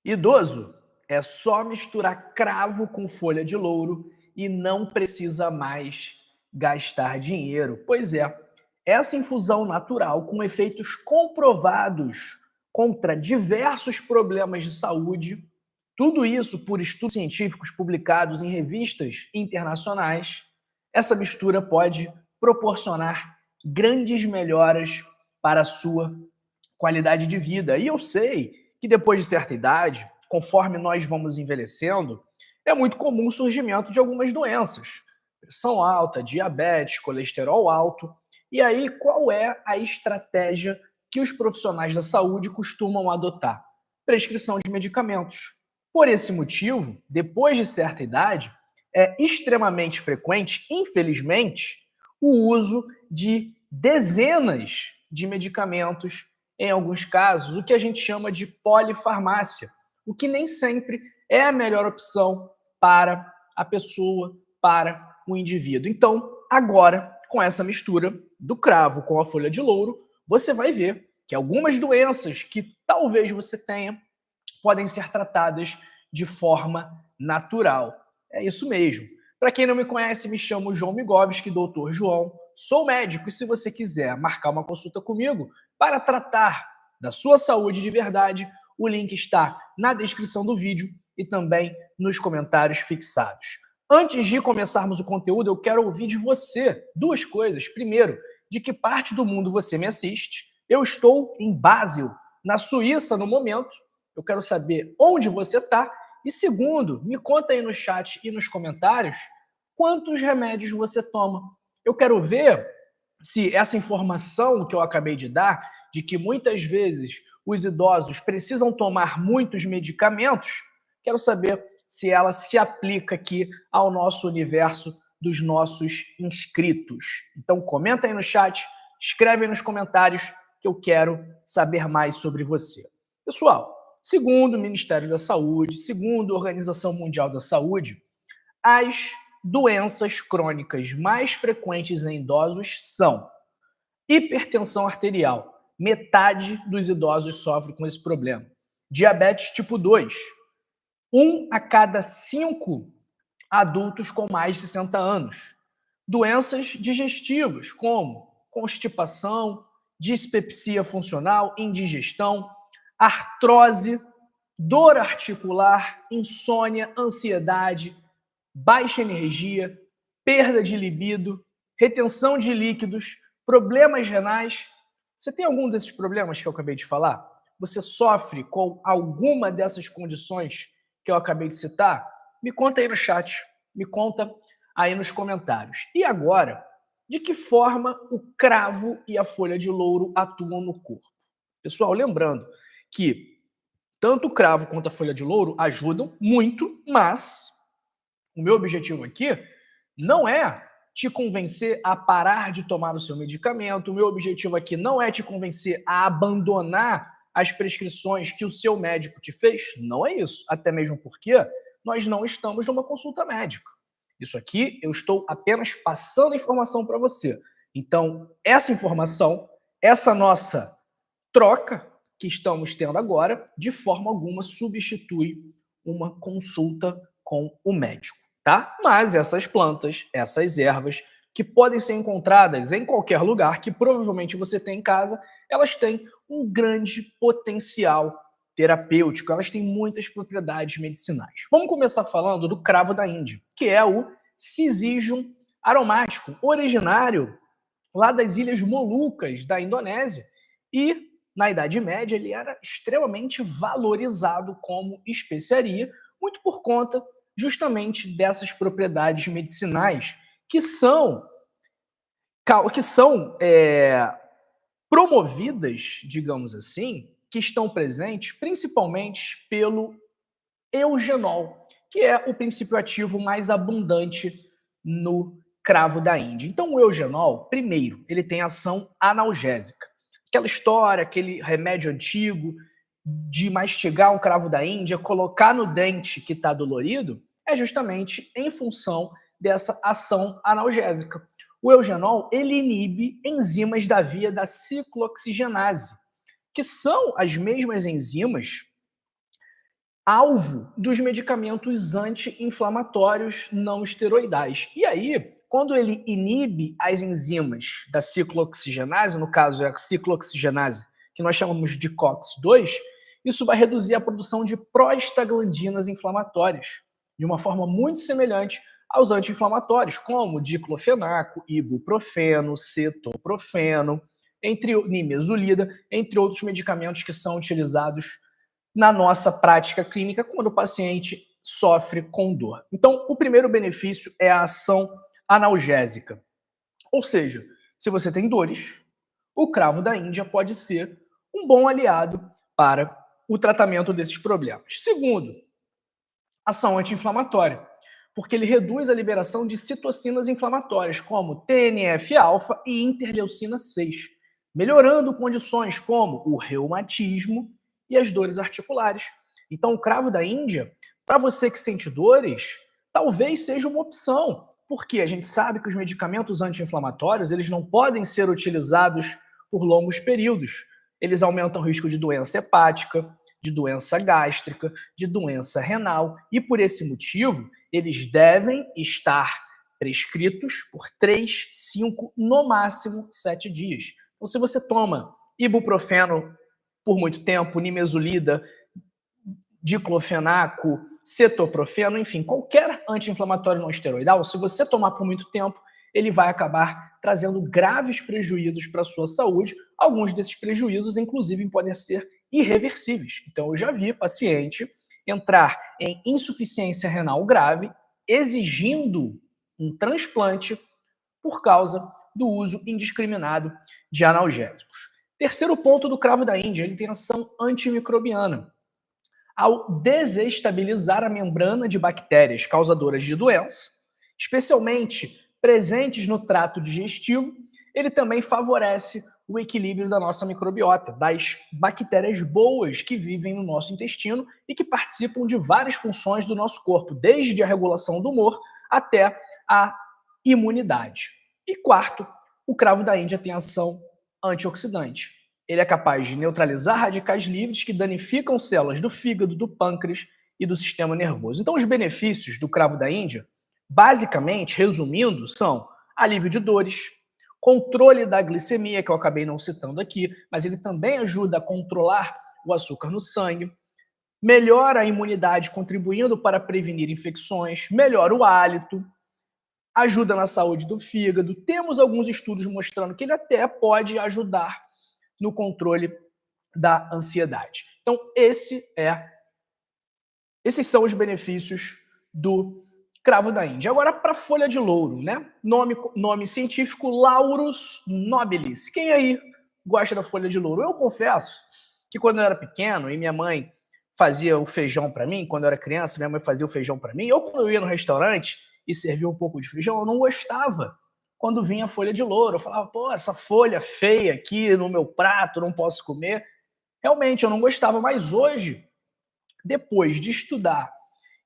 Idoso é só misturar cravo com folha de louro e não precisa mais gastar dinheiro. Pois é, essa infusão natural com efeitos comprovados contra diversos problemas de saúde, tudo isso por estudos científicos publicados em revistas internacionais, essa mistura pode proporcionar grandes melhoras para a sua qualidade de vida. E eu sei que depois de certa idade, conforme nós vamos envelhecendo, é muito comum o surgimento de algumas doenças. Pressão alta, diabetes, colesterol alto. E aí, qual é a estratégia que os profissionais da saúde costumam adotar? Prescrição de medicamentos. Por esse motivo, depois de certa idade, é extremamente frequente, infelizmente, o uso de dezenas de medicamentos, em alguns casos, o que a gente chama de polifarmácia, o que nem sempre é a melhor opção para a pessoa, para o indivíduo. Então, agora, com essa mistura do cravo com a folha de louro, você vai ver que algumas doenças que talvez você tenha podem ser tratadas de forma natural. É isso mesmo. Para quem não me conhece, me chamo João Migovski, doutor João. Sou médico e se você quiser marcar uma consulta comigo para tratar da sua saúde de verdade, o link está na descrição do vídeo e também nos comentários fixados. Antes de começarmos o conteúdo, eu quero ouvir de você duas coisas. Primeiro, de que parte do mundo você me assiste? Eu estou em Basel, na Suíça, no momento. Eu quero saber onde você está. E segundo, me conta aí no chat e nos comentários quantos remédios você toma. Eu quero ver se essa informação que eu acabei de dar, de que muitas vezes os idosos precisam tomar muitos medicamentos, quero saber se ela se aplica aqui ao nosso universo dos nossos inscritos. Então comenta aí no chat, escreve aí nos comentários que eu quero saber mais sobre você. Pessoal, segundo o Ministério da Saúde, segundo a Organização Mundial da Saúde, as doenças crônicas mais frequentes em idosos são hipertensão arterial. Metade dos idosos sofre com esse problema. Diabetes tipo 2. 1 a cada 5 adultos com mais de 60 anos. Doenças digestivas, como constipação, dispepsia funcional, indigestão, artrose, dor articular, insônia, ansiedade, baixa energia, perda de libido, retenção de líquidos, problemas renais. Você tem algum desses problemas que eu acabei de falar? Você sofre com alguma dessas condições que eu acabei de citar? Me conta aí no chat, me conta aí nos comentários. E agora, de que forma o cravo e a folha de louro atuam no corpo? Pessoal, lembrando que tanto o cravo quanto a folha de louro ajudam muito, mas o meu objetivo aqui não é te convencer a parar de tomar o seu medicamento, o meu objetivo aqui não é te convencer a abandonar as prescrições que o seu médico te fez, não é isso. Até mesmo porque nós não estamos numa consulta médica. Isso aqui eu estou apenas passando informação para você. Então, essa informação, essa nossa troca que estamos tendo agora, de forma alguma substitui uma consulta com o médico, tá? Mas essas plantas, essas ervas, que podem ser encontradas em qualquer lugar, que provavelmente você tem em casa, elas têm um grande potencial terapêutico, elas têm muitas propriedades medicinais. Vamos começar falando do cravo da Índia, que é o Syzygium aromático, originário lá das Ilhas Molucas, da Indonésia, e na Idade Média ele era extremamente valorizado como especiaria, muito por conta justamente dessas propriedades medicinais que são promovidas, digamos assim, que estão presentes principalmente pelo eugenol, que é o princípio ativo mais abundante no cravo da Índia. Então, o eugenol, primeiro, ele tem ação analgésica. Aquela história, aquele remédio antigo de mastigar um cravo da Índia, colocar no dente que está dolorido, é justamente em função dessa ação analgésica. O eugenol, ele inibe enzimas da via da ciclooxigenase, que são as mesmas enzimas alvo dos medicamentos anti-inflamatórios não esteroidais. E aí, quando ele inibe as enzimas da ciclooxigenase, no caso é a ciclooxigenase, que nós chamamos de COX-2, isso vai reduzir a produção de prostaglandinas inflamatórias, de uma forma muito semelhante aos anti-inflamatórios, como diclofenaco, ibuprofeno, cetoprofeno, nimesulida, entre outros medicamentos que são utilizados na nossa prática clínica quando o paciente sofre com dor. Então, o primeiro benefício é a ação analgésica. Ou seja, se você tem dores, o cravo da Índia pode ser um bom aliado para o tratamento desses problemas. Segundo, ação anti-inflamatória, porque ele reduz a liberação de citocinas inflamatórias, como TNF-alfa e interleucina 6, melhorando condições como o reumatismo e as dores articulares. Então, o cravo da Índia, para você que sente dores, talvez seja uma opção, porque a gente sabe que os medicamentos anti-inflamatórios, eles não podem ser utilizados por longos períodos. Eles aumentam o risco de doença hepática, de doença gástrica, de doença renal, e por esse motivo, eles devem estar prescritos por 3, 5, no máximo 7 dias. Então, se você toma ibuprofeno por muito tempo, nimesulida, diclofenaco, cetoprofeno, enfim, qualquer anti-inflamatório não esteroidal, se você tomar por muito tempo, ele vai acabar trazendo graves prejuízos para a sua saúde. Alguns desses prejuízos, inclusive, podem ser irreversíveis. Então, eu já vi paciente entrar em insuficiência renal grave, exigindo um transplante por causa do uso indiscriminado de analgésicos. Terceiro ponto do cravo da Índia, ele tem ação antimicrobiana. Ao desestabilizar a membrana de bactérias causadoras de doença, especialmente presentes no trato digestivo, ele também favorece o equilíbrio da nossa microbiota, das bactérias boas que vivem no nosso intestino e que participam de várias funções do nosso corpo, desde a regulação do humor até a imunidade. E quarto, o cravo da Índia tem ação antioxidante. Ele é capaz de neutralizar radicais livres que danificam células do fígado, do pâncreas e do sistema nervoso. Então, os benefícios do cravo da Índia, basicamente, resumindo, são alívio de dores, controle da glicemia, que eu acabei não citando aqui, mas ele também ajuda a controlar o açúcar no sangue, melhora a imunidade, contribuindo para prevenir infecções, melhora o hálito, ajuda na saúde do fígado. Temos alguns estudos mostrando que ele até pode ajudar no controle da ansiedade. Então, esses são os benefícios do cravo da Índia. Agora, para a folha de louro, né? Nome científico, Laurus nobilis. Quem aí gosta da folha de louro? Eu confesso que quando eu era pequeno e minha mãe fazia o feijão para mim, quando eu era criança, minha mãe fazia o feijão para mim, ou quando eu ia no restaurante e servia um pouco de feijão, eu não gostava quando vinha a folha de louro. Eu falava, pô, essa folha feia aqui no meu prato, não posso comer. Realmente, eu não gostava, mas hoje, depois de estudar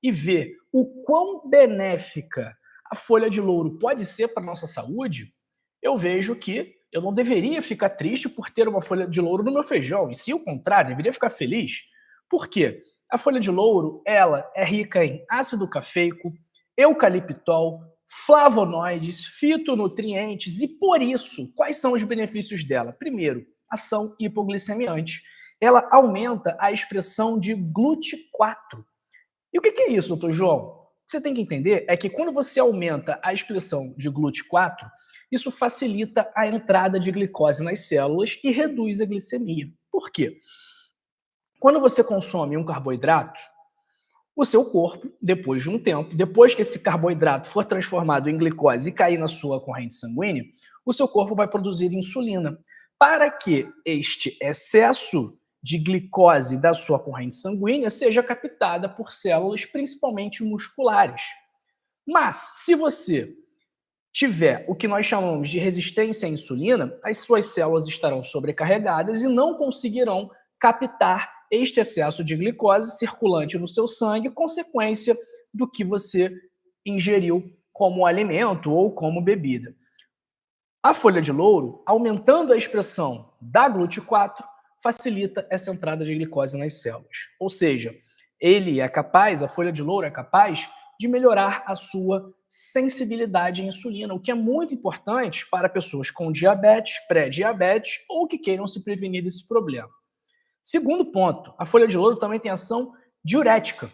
e ver o quão benéfica a folha de louro pode ser para a nossa saúde, eu vejo que eu não deveria ficar triste por ter uma folha de louro no meu feijão, e se o contrário, deveria ficar feliz. Por quê? A folha de louro, ela é rica em ácido cafeico, eucaliptol, flavonoides, fitonutrientes, e por isso, quais são os benefícios dela? Primeiro, ação hipoglicemiante. Ela aumenta a expressão de GLUT4. E o que é isso, doutor João? O que você tem que entender é que quando você aumenta a expressão de GLUT4, isso facilita a entrada de glicose nas células e reduz a glicemia. Por quê? Quando você consome um carboidrato, o seu corpo, depois de um tempo, depois que esse carboidrato for transformado em glicose e cair na sua corrente sanguínea, o seu corpo vai produzir insulina. Para que este excesso de glicose da sua corrente sanguínea seja captada por células, principalmente musculares. Mas, se você tiver o que nós chamamos de resistência à insulina, as suas células estarão sobrecarregadas e não conseguirão captar este excesso de glicose circulante no seu sangue, consequência do que você ingeriu como alimento ou como bebida. A folha de louro, aumentando a expressão da GLUT4, facilita essa entrada de glicose nas células. Ou seja, A folha de louro é capaz de melhorar a sua sensibilidade à insulina, o que é muito importante para pessoas com diabetes, pré-diabetes ou que queiram se prevenir desse problema. Segundo ponto, a folha de louro também tem ação diurética.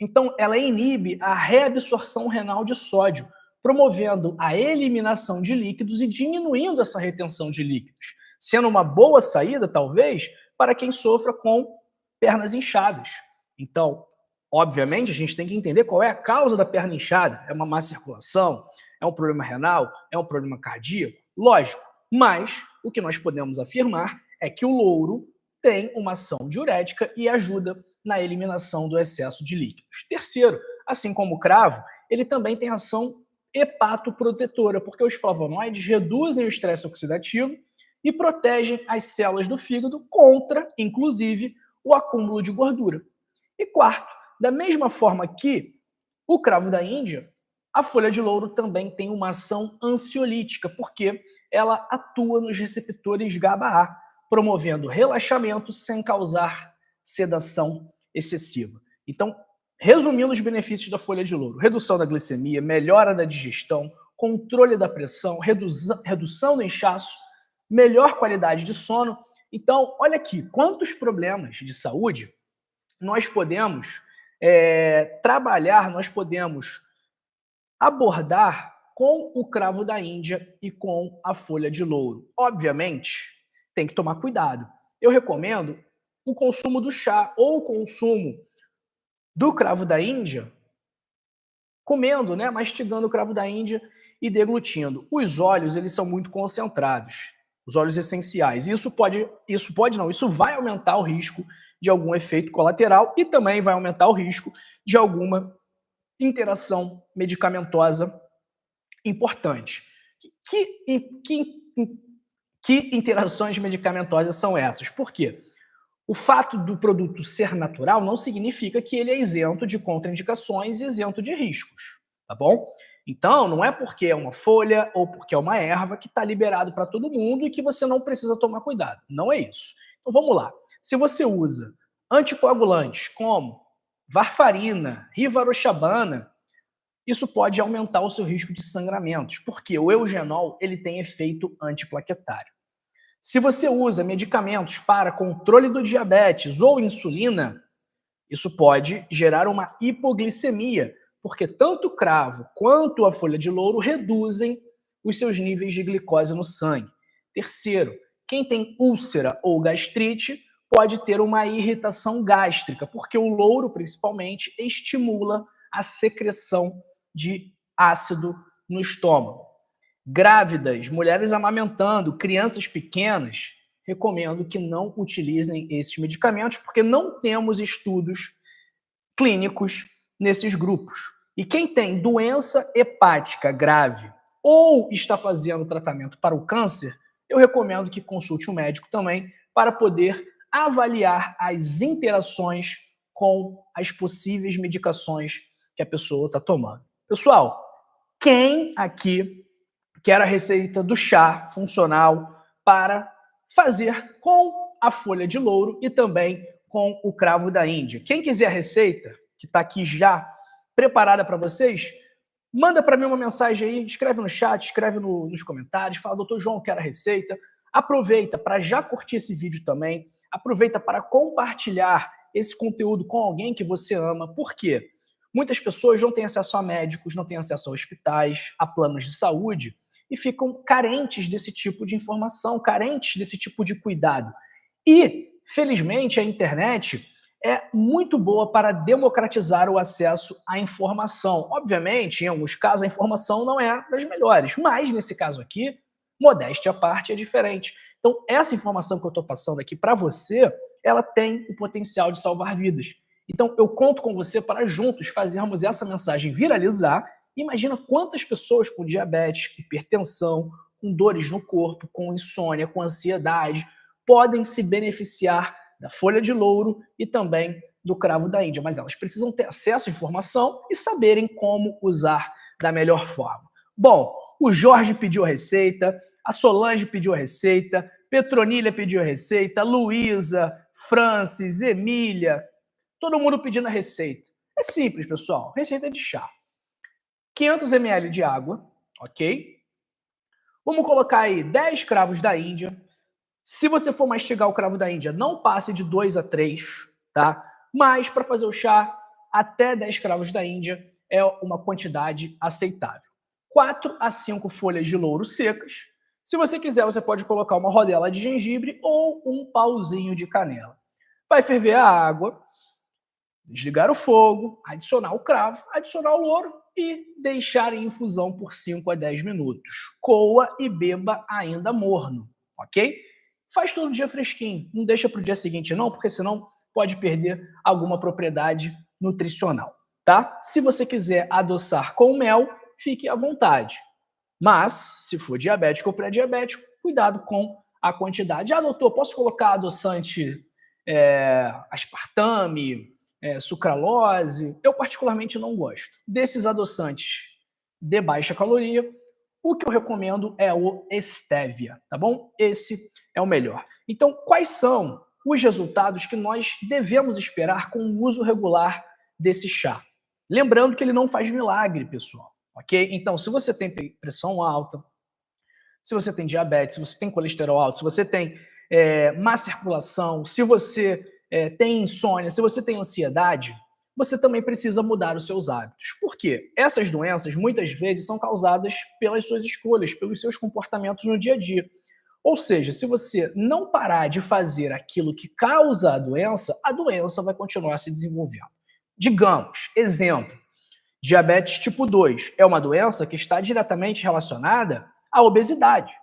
Então, ela inibe a reabsorção renal de sódio, promovendo a eliminação de líquidos e diminuindo essa retenção de líquidos, sendo uma boa saída, talvez, para quem sofra com pernas inchadas. Então, obviamente, a gente tem que entender qual é a causa da perna inchada. É uma má circulação? É um problema renal? É um problema cardíaco? Lógico, mas o que nós podemos afirmar é que o louro tem uma ação diurética e ajuda na eliminação do excesso de líquidos. Terceiro, assim como o cravo, ele também tem ação hepatoprotetora, porque os flavonoides reduzem o estresse oxidativo e protegem as células do fígado contra, inclusive, o acúmulo de gordura. E quarto, da mesma forma que o cravo da Índia, a folha de louro também tem uma ação ansiolítica, porque ela atua nos receptores GABA-A, promovendo relaxamento sem causar sedação excessiva. Então, resumindo os benefícios da folha de louro: redução da glicemia, melhora da digestão, controle da pressão, redução do inchaço, melhor qualidade de sono. Então, olha aqui, quantos problemas de saúde nós podemos trabalhar, nós podemos abordar com o cravo da Índia e com a folha de louro. Obviamente, tem que tomar cuidado. Eu recomendo o consumo do chá ou o consumo do cravo da Índia comendo, né, mastigando o cravo da Índia e deglutindo. Os óleos, eles são muito concentrados, os óleos essenciais. Isso vai aumentar o risco de algum efeito colateral e também vai aumentar o risco de alguma interação medicamentosa importante. Que interações medicamentosas são essas? Por quê? O fato do produto ser natural não significa que ele é isento de contraindicações e isento de riscos, tá bom? Então, não é porque é uma folha ou porque é uma erva que está liberado para todo mundo e que você não precisa tomar cuidado. Não é isso. Então, vamos lá. Se você usa anticoagulantes como varfarina, rivaroxabana, isso pode aumentar o seu risco de sangramentos, porque o eugenol ele tem efeito antiplaquetário. Se você usa medicamentos para controle do diabetes ou insulina, isso pode gerar uma hipoglicemia, porque tanto o cravo quanto a folha de louro reduzem os seus níveis de glicose no sangue. Terceiro, quem tem úlcera ou gastrite pode ter uma irritação gástrica, porque o louro, principalmente, estimula a secreção de ácido no estômago. Grávidas, mulheres amamentando, crianças pequenas, recomendo que não utilizem esses medicamentos, porque não temos estudos clínicos nesses grupos. E quem tem doença hepática grave ou está fazendo tratamento para o câncer, eu recomendo que consulte um médico também para poder avaliar as interações com as possíveis medicações que a pessoa está tomando. Pessoal, quem aqui quer a receita do chá funcional para fazer com a folha de louro e também com o cravo da Índia? Quem quiser a receita, que está aqui já preparada para vocês, manda para mim uma mensagem aí, escreve no chat, escreve nos comentários, fala: doutor João, quero a receita. Aproveita para já curtir esse vídeo também, aproveita para compartilhar esse conteúdo com alguém que você ama. Por quê? Muitas pessoas não têm acesso a médicos, não têm acesso a hospitais, a planos de saúde, e ficam carentes desse tipo de informação, carentes desse tipo de cuidado. E, felizmente, a internet é muito boa para democratizar o acesso à informação. Obviamente, em alguns casos, a informação não é das melhores, mas, nesse caso aqui, modéstia à parte, é diferente. Então, essa informação que eu estou passando aqui para você, ela tem o potencial de salvar vidas. Então, eu conto com você para juntos fazermos essa mensagem viralizar. Imagina quantas pessoas com diabetes, hipertensão, com dores no corpo, com insônia, com ansiedade, podem se beneficiar da folha de louro e também do cravo da Índia. Mas elas precisam ter acesso à informação e saberem como usar da melhor forma. Bom, o Jorge pediu a receita, a Solange pediu a receita, Petronília pediu a receita, Luísa, Francis, Emília, Todo mundo pedindo a receita. É simples, pessoal. Receita de chá. 500 ml de água, ok? Vamos colocar aí 10 cravos da Índia. Se você for mastigar o cravo da Índia, não passe de 2 a 3, tá? Mas para fazer o chá, até 10 cravos da Índia é uma quantidade aceitável. 4 a 5 folhas de louro secas. Se você quiser, você pode colocar uma rodela de gengibre ou um pauzinho de canela. Vai ferver a água, desligar o fogo, adicionar o cravo, adicionar o louro e deixar em infusão por 5 a 10 minutos. Coa e beba ainda morno, ok? Faz todo dia fresquinho, não deixa para o dia seguinte não, porque senão pode perder alguma propriedade nutricional, tá? Se você quiser adoçar com mel, fique à vontade. Mas, se for diabético ou pré-diabético, cuidado com a quantidade. Ah, doutor, posso colocar adoçante aspartame, sucralose? Eu particularmente não gosto. Desses adoçantes de baixa caloria, o que eu recomendo é o stevia, tá bom? Esse é o melhor. Então, quais são os resultados que nós devemos esperar com o uso regular desse chá? Lembrando que ele não faz milagre, pessoal, ok? Então, se você tem pressão alta, se você tem diabetes, se você tem colesterol alto, se você tem má circulação, se você tem insônia, se você tem ansiedade, você também precisa mudar os seus hábitos. Por quê? Essas doenças, muitas vezes, são causadas pelas suas escolhas, pelos seus comportamentos no dia a dia. Ou seja, se você não parar de fazer aquilo que causa a doença vai continuar se desenvolvendo. Digamos, exemplo, diabetes tipo 2 é uma doença que está diretamente relacionada à obesidade.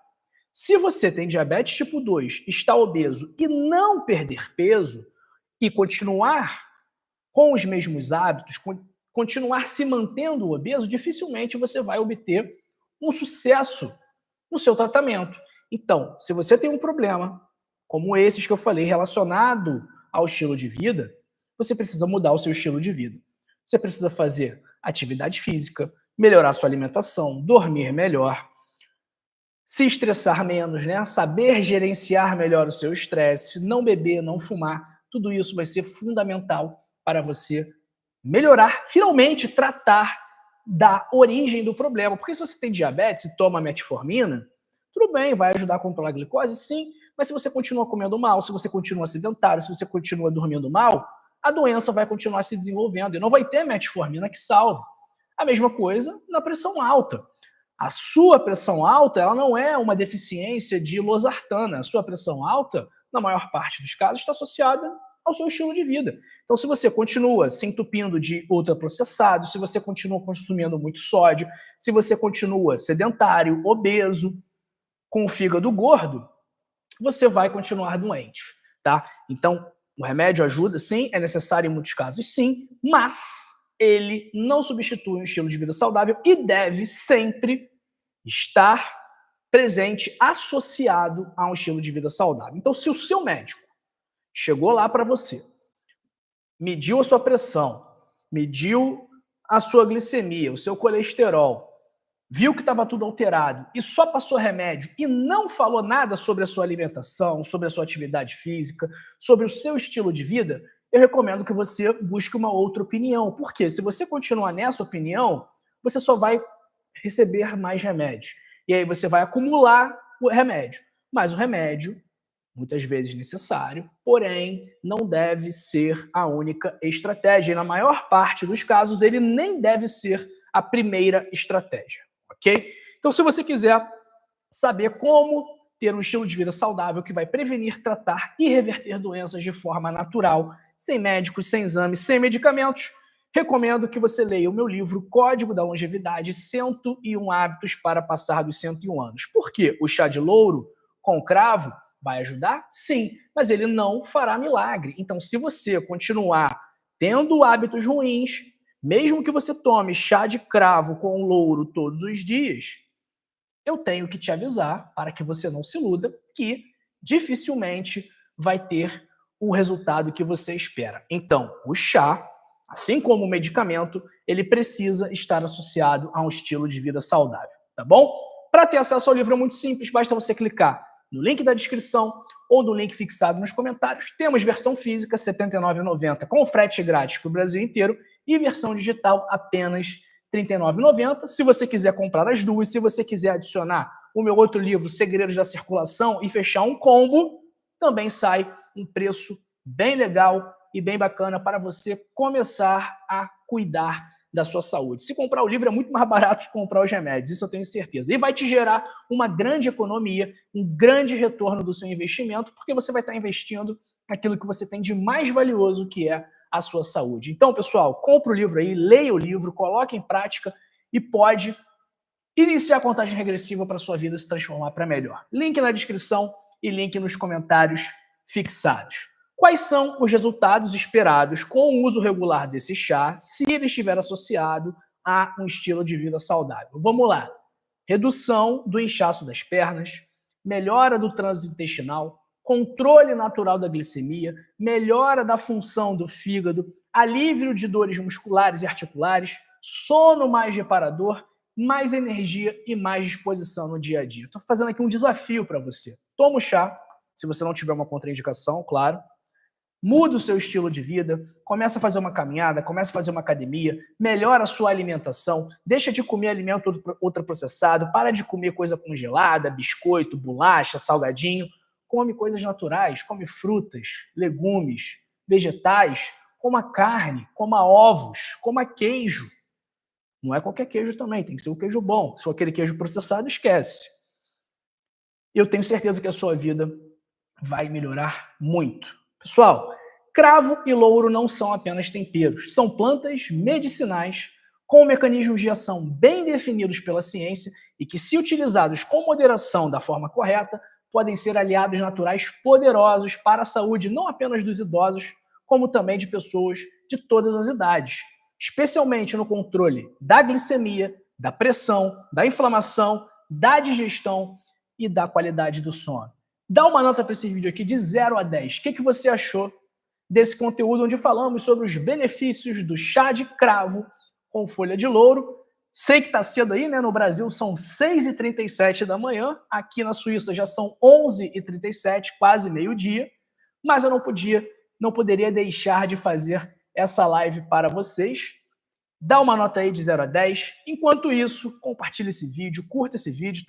Se você tem diabetes tipo 2, está obeso e não perder peso e continuar com os mesmos hábitos, continuar se mantendo obeso, dificilmente você vai obter um sucesso no seu tratamento. Então, se você tem um problema, como esses que eu falei, relacionado ao estilo de vida, você precisa mudar o seu estilo de vida. Você precisa fazer atividade física, melhorar sua alimentação, dormir melhor, se estressar menos, né? Saber gerenciar melhor o seu estresse, não beber, não fumar, tudo isso vai ser fundamental para você melhorar, finalmente tratar da origem do problema. Porque se você tem diabetes e toma metformina, tudo bem, vai ajudar a controlar a glicose, sim, mas se você continua comendo mal, se você continua sedentário, se você continua dormindo mal, a doença vai continuar se desenvolvendo e não vai ter metformina que salve. A mesma coisa na pressão alta. A sua pressão alta, ela não é uma deficiência de losartana. A sua pressão alta, na maior parte dos casos, está associada ao seu estilo de vida. Então, se você continua se entupindo de ultraprocessados, se você continua consumindo muito sódio, se você continua sedentário, obeso, com o fígado gordo, você vai continuar doente, tá? Então, o remédio ajuda, sim, é necessário em muitos casos, sim, mas ele não substitui um estilo de vida saudável e deve sempre estar presente, associado a um estilo de vida saudável. Então, se o seu médico chegou lá para você, mediu a sua pressão, mediu a sua glicemia, o seu colesterol, viu que estava tudo alterado e só passou remédio e não falou nada sobre a sua alimentação, sobre a sua atividade física, sobre o seu estilo de vida, eu recomendo que você busque uma outra opinião. Porque se você continuar nessa opinião, você só vai receber mais remédios. E aí você vai acumular o remédio. Mas o remédio, muitas vezes necessário, porém, não deve ser a única estratégia. E na maior parte dos casos, ele nem deve ser a primeira estratégia. Ok? Então, se você quiser saber como ter um estilo de vida saudável que vai prevenir, tratar e reverter doenças de forma natural, sem médicos, sem exames, sem medicamentos, recomendo que você leia o meu livro Código da Longevidade, 101 Hábitos para Passar dos 101 Anos. Por quê? O chá de louro com cravo vai ajudar? Sim, mas ele não fará milagre. Então, se você continuar tendo hábitos ruins, mesmo que você tome chá de cravo com louro todos os dias, eu tenho que te avisar, para que você não se iluda, que dificilmente vai ter o resultado que você espera. Então, o chá, assim como o medicamento, ele precisa estar associado a um estilo de vida saudável, tá bom? Para ter acesso ao livro é muito simples, basta você clicar no link da descrição ou no link fixado nos comentários. Temos versão física, R$ 79,90, com frete grátis para o Brasil inteiro, e versão digital, apenas R$ 39,90. Se você quiser comprar as duas, se você quiser adicionar o meu outro livro, Segredos da Circulação, e fechar um combo, também sai um preço bem legal e bem bacana para você começar a cuidar da sua saúde. Se comprar o livro é muito mais barato que comprar os remédios, isso eu tenho certeza. E vai te gerar uma grande economia, um grande retorno do seu investimento, porque você vai estar investindo naquilo que você tem de mais valioso, que é a sua saúde. Então, pessoal, compra o livro aí, leia o livro, coloque em prática e pode iniciar a contagem regressiva para a sua vida se transformar para melhor. Link na descrição e link nos comentários fixados. Quais são os resultados esperados com o uso regular desse chá, se ele estiver associado a um estilo de vida saudável? Vamos lá. Redução do inchaço das pernas, melhora do trânsito intestinal, controle natural da glicemia, melhora da função do fígado, alívio de dores musculares e articulares, sono mais reparador, mais energia e mais disposição no dia a dia. Estou fazendo aqui um desafio para você. Toma o chá, se você não tiver uma contraindicação, claro. Muda o seu estilo de vida, começa a fazer uma caminhada, começa a fazer uma academia, melhora a sua alimentação, deixa de comer alimento ultraprocessado, para de comer coisa congelada, biscoito, bolacha, salgadinho, come coisas naturais, come frutas, legumes, vegetais, coma carne, coma ovos, coma queijo. Não é qualquer queijo também, tem que ser um queijo bom. Se for aquele queijo processado, esquece. Eu tenho certeza que a sua vida vai melhorar muito. Pessoal, cravo e louro não são apenas temperos, são plantas medicinais com mecanismos de ação bem definidos pela ciência e que, se utilizados com moderação da forma correta, podem ser aliados naturais poderosos para a saúde não apenas dos idosos, como também de pessoas de todas as idades, especialmente no controle da glicemia, da pressão, da inflamação, da digestão e da qualidade do sono. Dá uma nota para esse vídeo aqui de 0 a 10. O que você achou desse conteúdo onde falamos sobre os benefícios do chá de cravo com folha de louro? Sei que está cedo aí, né? No Brasil são 6h37 da manhã, aqui na Suíça já são 11h37, quase meio-dia, mas eu não poderia deixar de fazer essa live para vocês. Dá uma nota aí de 0 a 10. Enquanto isso, compartilha esse vídeo, curta esse vídeo.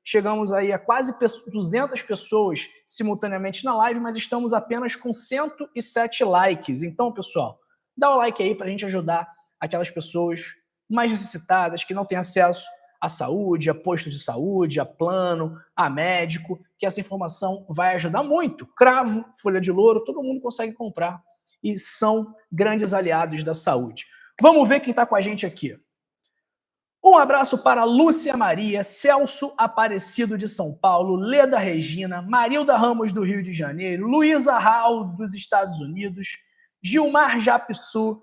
Chegamos aí a quase 200 pessoas simultaneamente na live, mas estamos apenas com 107 likes. Então, pessoal, dá o like aí para a gente ajudar aquelas pessoas mais necessitadas, que não têm acesso à saúde, a posto de saúde, a plano, a médico, que essa informação vai ajudar muito. Cravo, folha de louro, todo mundo consegue comprar e são grandes aliados da saúde. Vamos ver quem está com a gente aqui. Um abraço para Lúcia Maria, Celso Aparecido de São Paulo, Leda Regina, Marilda Ramos do Rio de Janeiro, Luísa Raul dos Estados Unidos, Gilmar Japissu,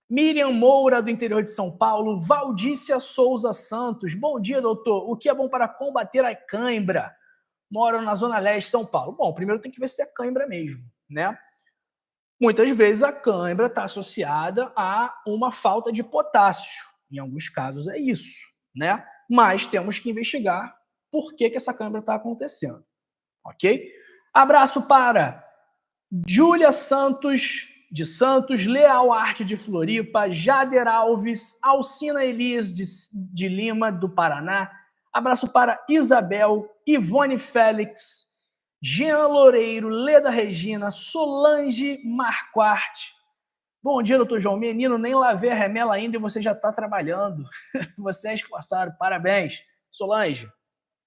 Miriam Moura do interior de São Paulo, Valdícia Souza Santos. Bom dia, doutor. O que é bom para combater a cãibra? Moro na Zona Leste de São Paulo. Bom, primeiro tem que ver se é cãibra mesmo, né? Muitas vezes a cãibra está associada a uma falta de potássio. Em alguns casos é isso, né? Mas temos que investigar por que essa cãibra está acontecendo, ok? Abraço para Júlia Santos de Santos, Leal Arte de Floripa, Jader Alves, Alcina Elias de Lima, do Paraná. Abraço para Isabel, Ivone Félix, Jean Loureiro, Leda Regina, Solange Marquardt. Bom dia, doutor João. Menino, nem lavei a remela ainda e você já está trabalhando. Você é esforçado, parabéns. Solange,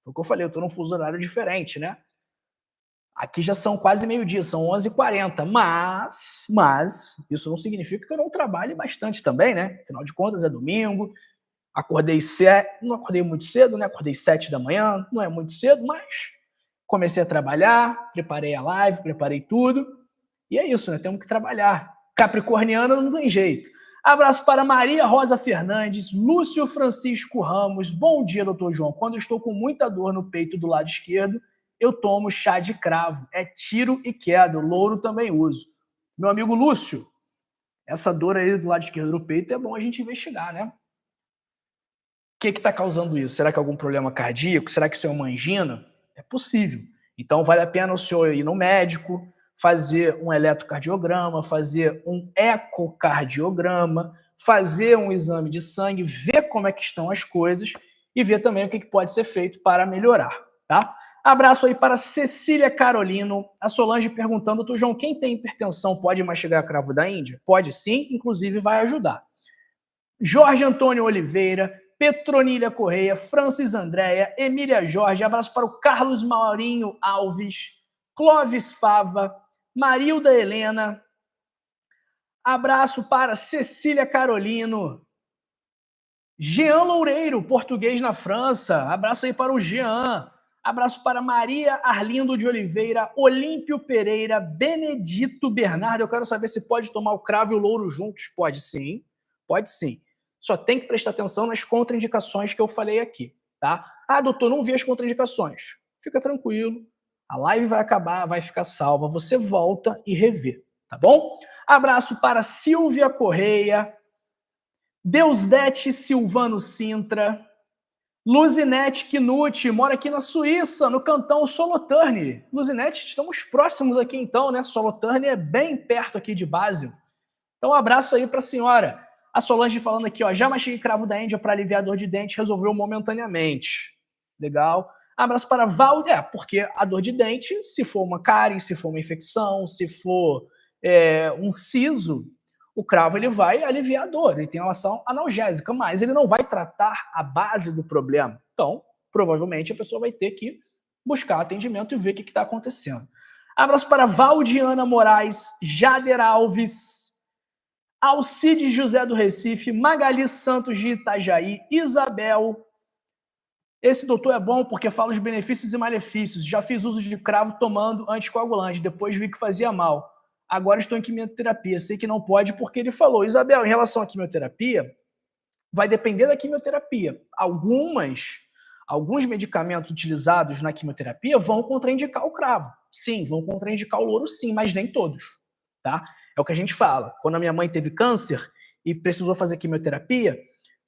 foi o que eu falei, eu estou num fuso horário diferente, né? Aqui já são quase meio-dia, são 11h40, mas isso não significa que eu não trabalhe bastante também, né? Afinal de contas, é domingo, não acordei muito cedo, né? Acordei 7 da manhã, não é muito cedo, mas comecei a trabalhar, preparei a live, preparei tudo, e é isso, né? Temos que trabalhar. Capricorniano não tem jeito. Abraço para Maria Rosa Fernandes, Lúcio Francisco Ramos. Bom dia, doutor João. Quando eu estou com muita dor no peito do lado esquerdo, eu tomo chá de cravo. É tiro e queda. O louro também uso. Meu amigo Lúcio, essa dor aí do lado esquerdo do peito é bom a gente investigar, né? O que está causando isso? Será que é algum problema cardíaco? Será que isso é uma angina? É possível. Então, vale a pena o senhor ir no médico, fazer um eletrocardiograma, fazer um ecocardiograma, fazer um exame de sangue, ver como é que estão as coisas e ver também o que pode ser feito para melhorar, tá? Abraço aí para Cecília Carolino. A Solange perguntando, doutor João, quem tem hipertensão pode mastigar cravo da Índia? Pode sim, inclusive vai ajudar. Jorge Antônio Oliveira, Petronília Correia, Francis Andréia, Emília Jorge, abraço para o Carlos Maurinho Alves, Clóvis Fava, Marilda Helena, abraço para Cecília Carolino, Jean Loureiro, português na França, abraço aí para o Jean, abraço para Maria Arlindo de Oliveira, Olímpio Pereira, Benedito Bernardo, eu quero saber se pode tomar o cravo e o louro juntos. Pode sim, pode sim. Só tem que prestar atenção nas contraindicações que eu falei aqui, tá? Ah, doutor, não vi as contraindicações. Fica tranquilo, a live vai acabar, vai ficar salva, você volta e revê, tá bom? Abraço para Silvia Correia, Deusdete Silvano Sintra, Luzinete Knut, mora aqui na Suíça, no cantão Solothurn. Luzinete, estamos próximos aqui então, né? Solothurn é bem perto aqui de Basel. Então, um abraço aí para a senhora. A Solange falando aqui, ó, já mastiguei cravo da Índia para aliviar a dor de dente, resolveu momentaneamente. Legal. Abraço para Val, porque a dor de dente, se for uma cárie, se for uma infecção, se for um siso, o cravo ele vai aliviar a dor, ele tem uma ação analgésica, mas ele não vai tratar a base do problema. Então, provavelmente a pessoa vai ter que buscar atendimento e ver o que está acontecendo. Abraço para Valdiana Moraes, Jader Alves, Alcide José do Recife, Magali Santos de Itajaí, Isabel. Esse doutor é bom porque fala os benefícios e malefícios. Já fiz uso de cravo tomando anticoagulante, depois vi que fazia mal. Agora estou em quimioterapia. Sei que não pode porque ele falou. Isabel, em relação à quimioterapia, vai depender da quimioterapia. Alguns medicamentos utilizados na quimioterapia vão contraindicar o cravo. Sim, vão contraindicar o louro sim, mas nem todos, tá? É o que a gente fala. Quando a minha mãe teve câncer e precisou fazer quimioterapia,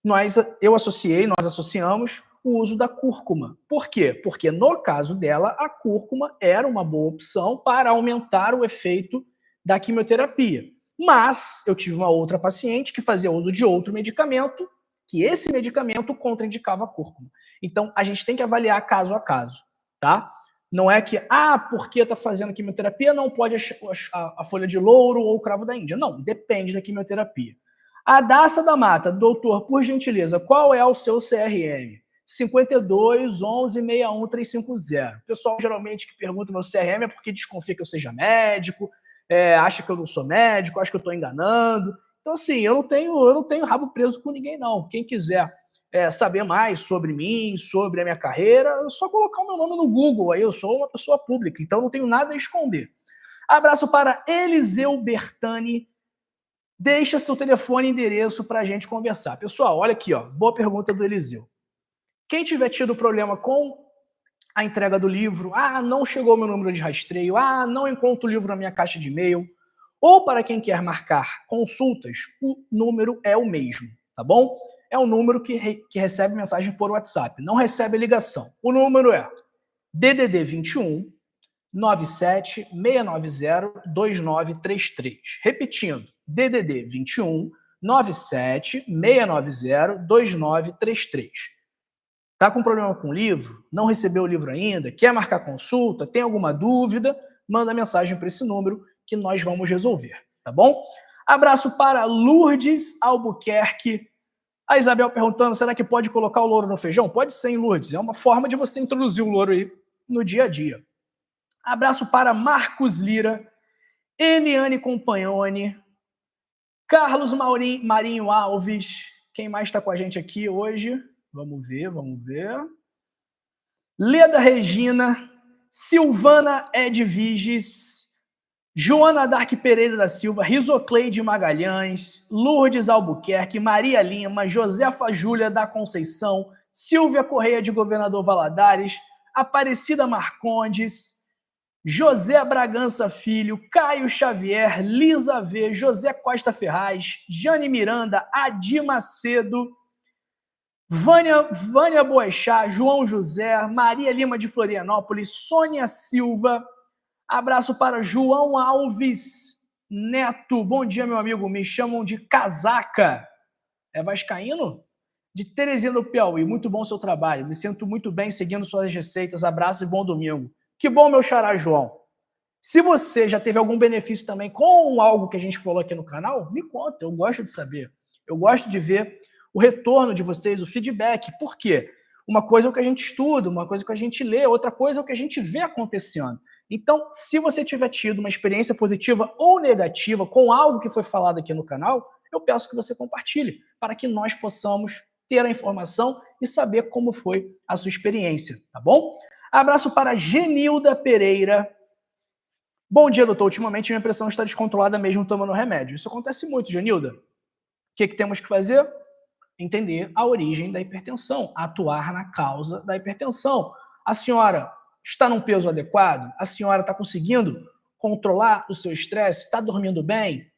nós associamos o uso da cúrcuma. Por quê? Porque no caso dela, a cúrcuma era uma boa opção para aumentar o efeito da quimioterapia. Mas eu tive uma outra paciente que fazia uso de outro medicamento, que esse medicamento contraindicava a cúrcuma. Então, a gente tem que avaliar caso a caso, tá? Não é que, porque está fazendo quimioterapia, não pode a folha de louro ou o cravo da Índia. Não, depende da quimioterapia. A Daça da Mata, doutor, por gentileza, qual é o seu CRM? 52 11 61 350. O pessoal geralmente que pergunta meu CRM é porque desconfia que eu seja médico, acha que eu não sou médico, acha que eu estou enganando. Então, assim, eu não tenho rabo preso com ninguém, não. Quem quiser saber mais sobre mim, sobre a minha carreira, é só colocar o meu nome no Google. Aí eu sou uma pessoa pública, então não tenho nada a esconder. Abraço para Eliseu Bertani. Deixa seu telefone e endereço para a gente conversar. Pessoal, olha aqui, ó, boa pergunta do Eliseu. Quem tiver tido problema com a entrega do livro, não chegou meu número de rastreio, não encontro o livro na minha caixa de e-mail, ou para quem quer marcar consultas, o número é o mesmo, tá bom? É um número que recebe mensagem por WhatsApp, não recebe ligação. O número é DDD 21 97 690 2933. Repetindo, DDD 21 97 690 2933. Tá com problema com o livro? Não recebeu o livro ainda? Quer marcar consulta? Tem alguma dúvida? Manda mensagem para esse número que nós vamos resolver, tá bom? Abraço para Lourdes Albuquerque. A Isabel perguntando, será que pode colocar o louro no feijão? Pode sim, Lourdes. É uma forma de você introduzir o louro aí no dia a dia. Abraço para Marcos Lira, Eliane Compagnoni, Carlos Marinho Alves. Quem mais está com a gente aqui hoje? Vamos ver. Leda Regina, Silvana Edviges, Joana Dark Pereira da Silva, Risocleide Magalhães, Lourdes Albuquerque, Maria Lima, Josefa Júlia da Conceição, Silvia Correia de Governador Valadares, Aparecida Marcondes, José Bragança Filho, Caio Xavier, Lisa V, José Costa Ferraz, Jane Miranda, Adi Macedo, Vânia Boechat, João José, Maria Lima de Florianópolis, Sônia Silva. Abraço para João Alves Neto. Bom dia, meu amigo. Me chamam de Casaca. É vascaíno? De Teresina do Piauí. Muito bom seu trabalho. Me sinto muito bem seguindo suas receitas. Abraço e bom domingo. Que bom, meu xará João. Se você já teve algum benefício também com algo que a gente falou aqui no canal, me conta. Eu gosto de saber. Eu gosto de ver o retorno de vocês, o feedback. Por quê? Uma coisa é o que a gente estuda, uma coisa é o que a gente lê, outra coisa é o que a gente vê acontecendo. Então, se você tiver tido uma experiência positiva ou negativa com algo que foi falado aqui no canal, eu peço que você compartilhe, para que nós possamos ter a informação e saber como foi a sua experiência, tá bom? Abraço para Genilda Pereira. Bom dia, doutor. Ultimamente minha pressão está descontrolada mesmo tomando remédio. Isso acontece muito, Genilda. O que temos que fazer? Entender a origem da hipertensão, atuar na causa da hipertensão. A senhora está num peso adequado? A senhora está conseguindo controlar o seu estresse? Está dormindo bem?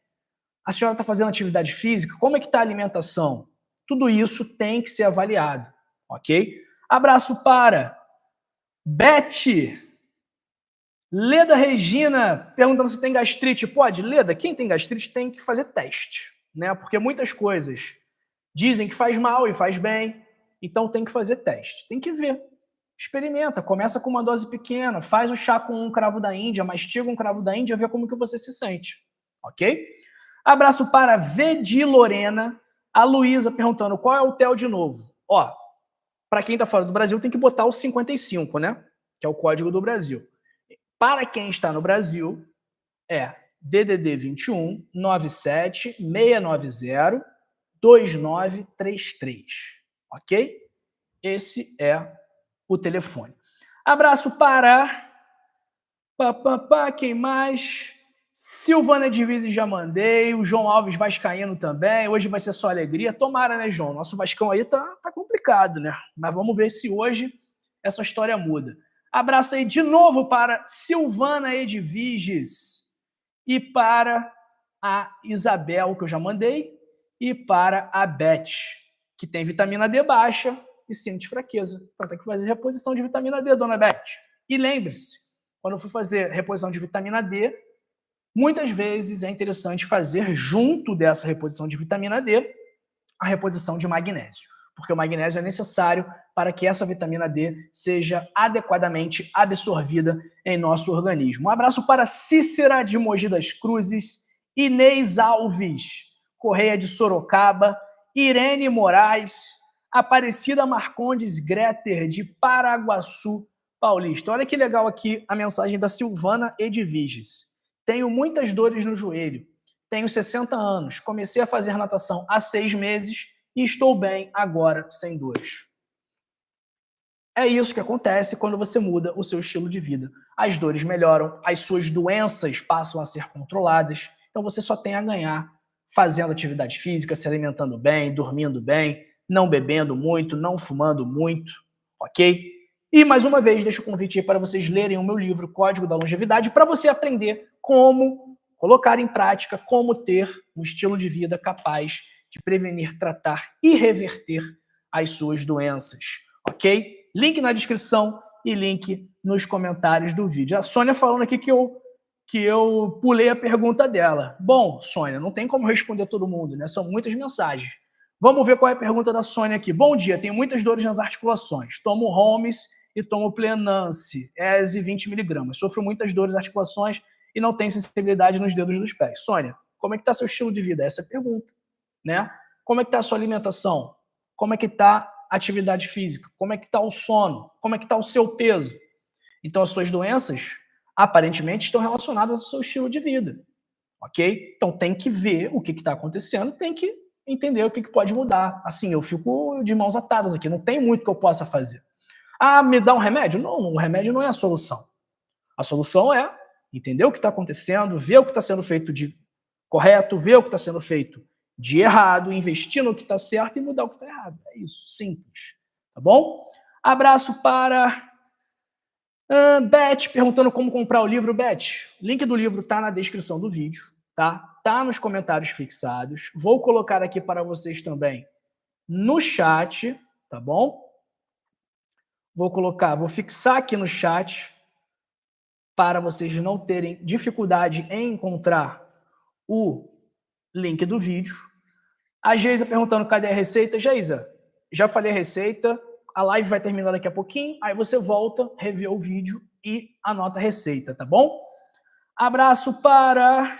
A senhora está fazendo atividade física? Como é que está a alimentação? Tudo isso tem que ser avaliado, ok? Abraço para Beth. Leda Regina perguntando se tem gastrite. Pode, Leda, quem tem gastrite tem que fazer teste, né? Porque muitas coisas dizem que faz mal e faz bem, então tem que fazer teste. Tem que ver. Experimenta, começa com uma dose pequena, faz o chá com um cravo da Índia, mastiga um cravo da Índia, vê como que você se sente, ok? Abraço para Vedi Lorena, a Luísa perguntando qual é o TEL de novo. Ó, para quem está fora do Brasil tem que botar o 55, né? Que é o código do Brasil. Para quem está no Brasil, é DDD 21 97 690 2933, ok? Esse é o telefone. Abraço para... quem mais? Silvana Divise já mandei, o João Alves vascaíno também, hoje vai ser só alegria. Tomara, né, João? Nosso Vascão aí tá complicado, né? Mas vamos ver se hoje essa história muda. Abraço aí de novo para Silvana Edviges e para a Isabel, que eu já mandei, e para a Beth, que tem vitamina D baixa e sente fraqueza. Então tem que fazer reposição de vitamina D, dona Beth. E lembre-se, quando eu for fazer reposição de vitamina D, muitas vezes é interessante fazer junto dessa reposição de vitamina D a reposição de magnésio, porque o magnésio é necessário para que essa vitamina D seja adequadamente absorvida em nosso organismo. Um abraço para Cícera de Mogi das Cruzes, Inês Alves, Correia de Sorocaba, Irene Moraes, Aparecida Marcondes Greter de Paraguaçu Paulista. Olha que legal aqui a mensagem da Silvana Edviges. Tenho muitas dores no joelho. Tenho 60 anos. Comecei a fazer natação há 6 meses e estou bem agora, sem dores. É isso que acontece quando você muda o seu estilo de vida. As dores melhoram, as suas doenças passam a ser controladas. Então você só tem a ganhar fazendo atividade física, se alimentando bem, dormindo bem, não bebendo muito, não fumando muito, ok? E, mais uma vez, deixo o convite aí para vocês lerem o meu livro Código da Longevidade, para você aprender como colocar em prática, como ter um estilo de vida capaz de prevenir, tratar e reverter as suas doenças, ok? Link na descrição e link nos comentários do vídeo. A Sônia falando aqui que eu pulei a pergunta dela. Bom, Sônia, não tem como responder todo mundo, né? São muitas mensagens. Vamos ver qual é a pergunta da Sônia aqui. Bom dia, tenho muitas dores nas articulações. Tomo Holmes e tomo Plenance, ESE 20mg. Sofro muitas dores nas articulações e não tenho sensibilidade nos dedos dos pés. Sônia, como é que está seu estilo de vida? Essa é a pergunta, né? Como é que está a sua alimentação? Como é que está a atividade física? Como é que está o sono? Como é que está o seu peso? Então, as suas doenças, aparentemente, estão relacionadas ao seu estilo de vida, ok? Então, tem que ver o que está acontecendo, tem que entender o que pode mudar. Assim, eu fico de mãos atadas aqui, não tem muito que eu possa fazer. Ah, me dá um remédio? Não, o remédio não é a solução. A solução é entender o que está acontecendo, ver o que está sendo feito de correto, ver o que está sendo feito de errado, investir no que está certo e mudar o que está errado. É isso, simples. Tá bom? Abraço para Beth, perguntando como comprar o livro. Beth, o link do livro está na descrição do vídeo, tá? Tá nos comentários fixados. Vou colocar aqui para vocês também no chat, tá bom? Vou fixar aqui no chat para vocês não terem dificuldade em encontrar o link do vídeo. A Geisa perguntando cadê a receita. Geisa, já falei a receita, a live vai terminar daqui a pouquinho, aí você volta, revê o vídeo e anota a receita, tá bom? Abraço para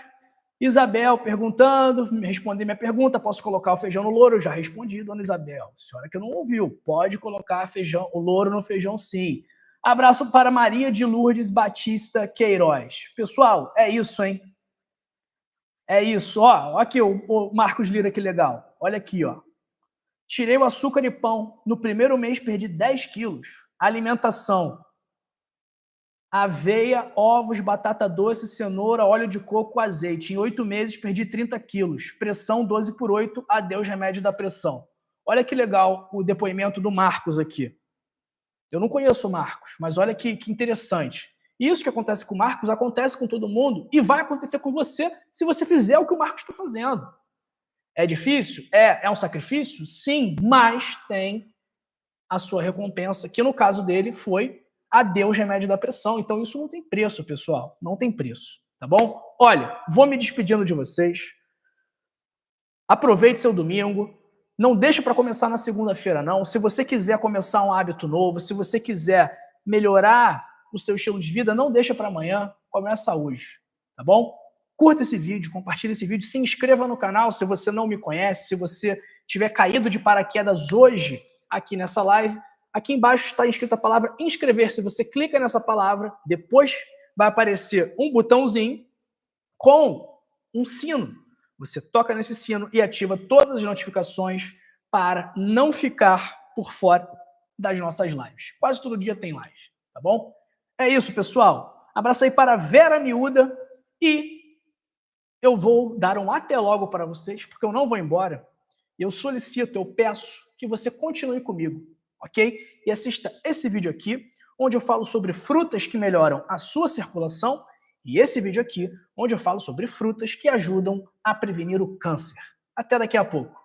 Isabel perguntando, me responder minha pergunta, posso colocar o feijão no louro? Eu já respondi, dona Isabel. Senhora que não ouviu, pode colocar o louro no feijão sim. Abraço para Maria de Lourdes Batista Queiroz. Pessoal, é isso, hein? É isso, ó. Aqui o Marcos Lira, que legal. Olha aqui, ó. Tirei o açúcar de pão. No primeiro mês perdi 10 quilos. Alimentação. Aveia, ovos, batata doce, cenoura, óleo de coco, azeite. Em 8 meses perdi 30 quilos. Pressão 12/8. Adeus remédio da pressão. Olha que legal o depoimento do Marcos aqui. Eu não conheço o Marcos, mas olha que interessante. Isso que acontece com o Marcos acontece com todo mundo e vai acontecer com você se você fizer o que o Marcos está fazendo. É difícil? É um sacrifício? Sim, mas tem a sua recompensa, que no caso dele foi adeus remédio da pressão. Então isso não tem preço, pessoal. Não tem preço, tá bom? Olha, vou me despedindo de vocês. Aproveite seu domingo. Não deixa para começar na segunda-feira, não. Se você quiser começar um hábito novo, se você quiser melhorar o seu estilo de vida, não deixa para amanhã, começa hoje, tá bom? Curta esse vídeo, compartilhe esse vídeo, se inscreva no canal se você não me conhece, se você tiver caído de paraquedas hoje aqui nessa live, aqui embaixo está escrita a palavra inscrever-se. Você clica nessa palavra, depois vai aparecer um botãozinho com um sino. Você toca nesse sino e ativa todas as notificações para não ficar por fora das nossas lives. Quase todo dia tem live, tá bom? É isso, pessoal. Abraço aí para Vera Miúda e eu vou dar um até logo para vocês, porque eu não vou embora. Eu solicito, eu peço que você continue comigo, ok? E assista esse vídeo aqui, onde eu falo sobre frutas que melhoram a sua circulação, e esse vídeo aqui, onde eu falo sobre frutas que ajudam a prevenir o câncer. Até daqui a pouco.